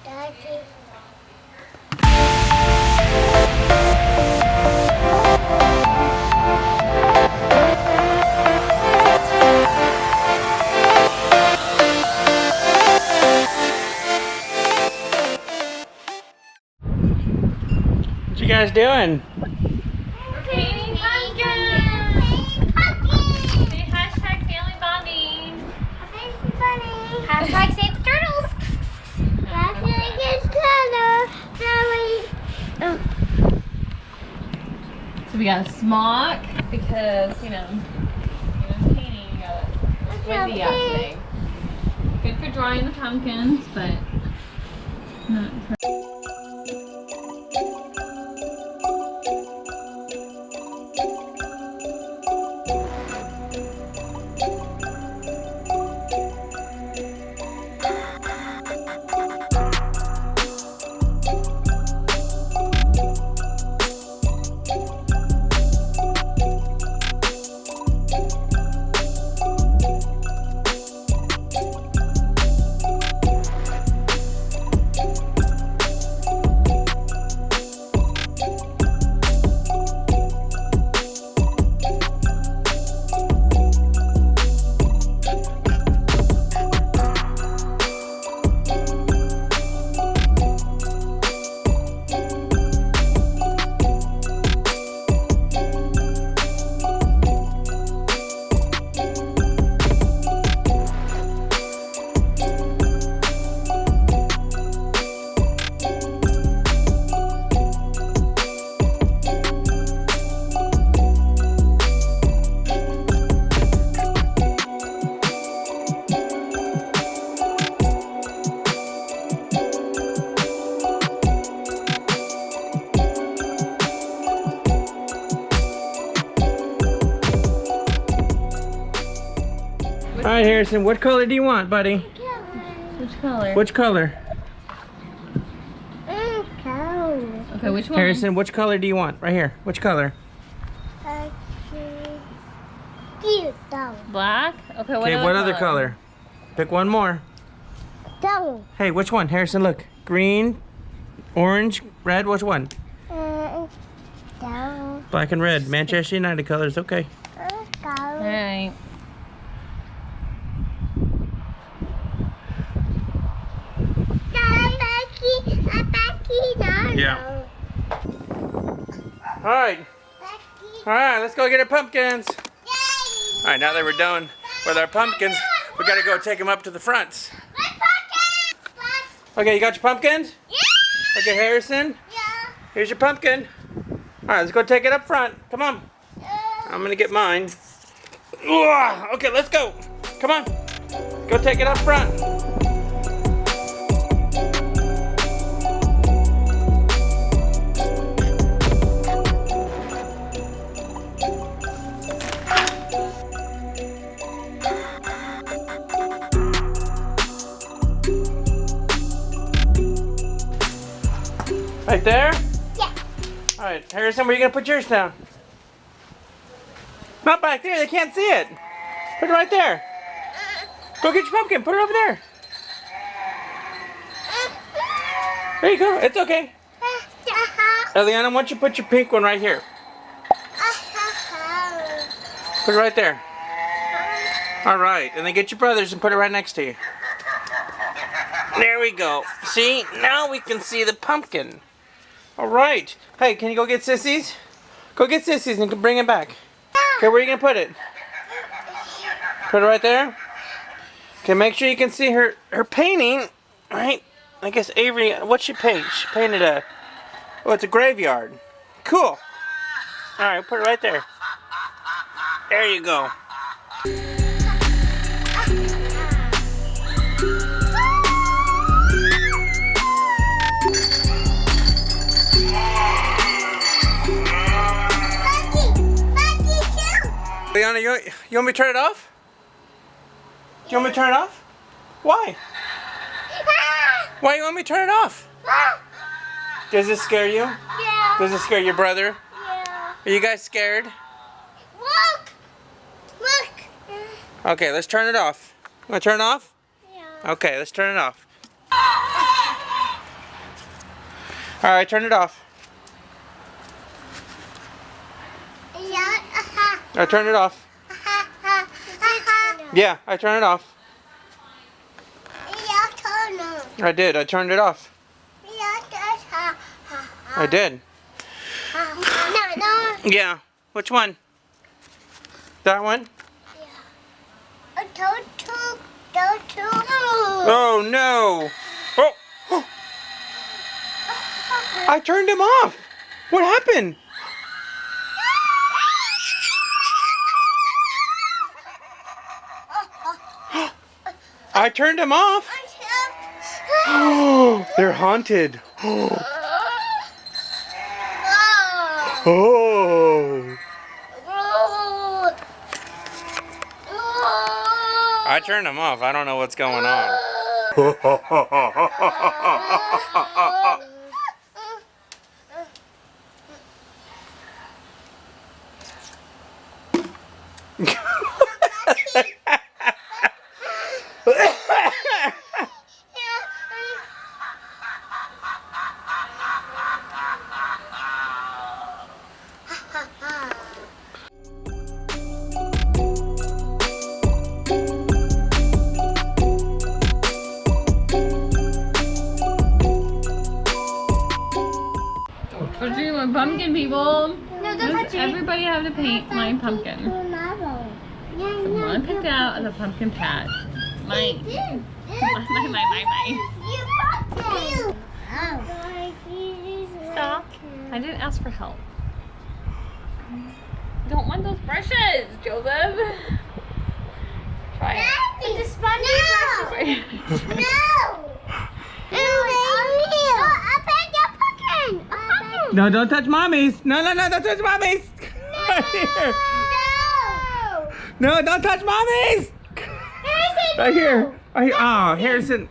Daddy. What you guys doing? We're painting pumpkins! Say hashtag family bonding. Hashtag save the turtles. Hashtag get color. So we got a smock because, painting, you got windy out today. Good for drying the pumpkins, but not for... All right, Harrison, what color do you want, buddy? Which color? Which color? Okay, which one? Harrison, which color do you want? Right here. Which color? Black? Okay, Okay, what other color? Pick one more. Hey, which one? Harrison, look. Green, orange, red, which one? Black and red. Manchester United colors, okay. Alright. Yeah. All right. All right, let's go get our pumpkins. All right, now that we're done with our pumpkins, we gotta go take them up to the front. Okay, you got your pumpkins? Yeah. Okay, Harrison, Yeah. here's your pumpkin. All right, let's go take it up front. Come on. I'm gonna get mine. Ugh, okay, let's go. Come on. Go take it up front. Right there? Yeah. All right, Harrison, where are you gonna put yours down? Not back there, they can't see it. Put it right there. Go get your pumpkin, put it over there. There you go, it's okay. Eliana, why don't you put your pink one right here? Put it right there. All right, and then get your brothers and put it right next to you. There we go. See, now we can see the pumpkin. All right. Hey, can you go get Sissy's? Go get Sissy's and bring it back. Okay, where are you going to put it? Put it right there? Okay, make sure you can see her painting. Right? I guess Avery, what'd she paint? She painted oh, it's a graveyard. Cool. All right, put it right there. There you go. Liana, you want me to turn it off? You want me to turn it off? Why? Why you want me to turn it off? Does it scare you? Yeah. Does it scare your brother? Yeah. Are you guys scared? Look. Look. Okay, let's turn it off. Want to turn it off? Yeah. Okay, let's turn it off. Alright, turn it off. I turn it off. Yeah, I turn it off. I did. I turned it off. I did. Yeah. Which one? That one? Oh no! Oh! I turned him off! What happened? I turned him off! They're haunted! Oh! I turned him off. I don't know what's going on. We're doing a pumpkin, people. Everybody have to paint my pumpkin. So one picked out as a pumpkin patch. Mine. Mine. Stop. I didn't ask for help. Don't want those brushes, Joseph. Try it. It's a spongy brush. No, don't touch mommy's. No, don't touch mommy's. Right here. No, don't touch mommy's. Right here. Oh, Harrison.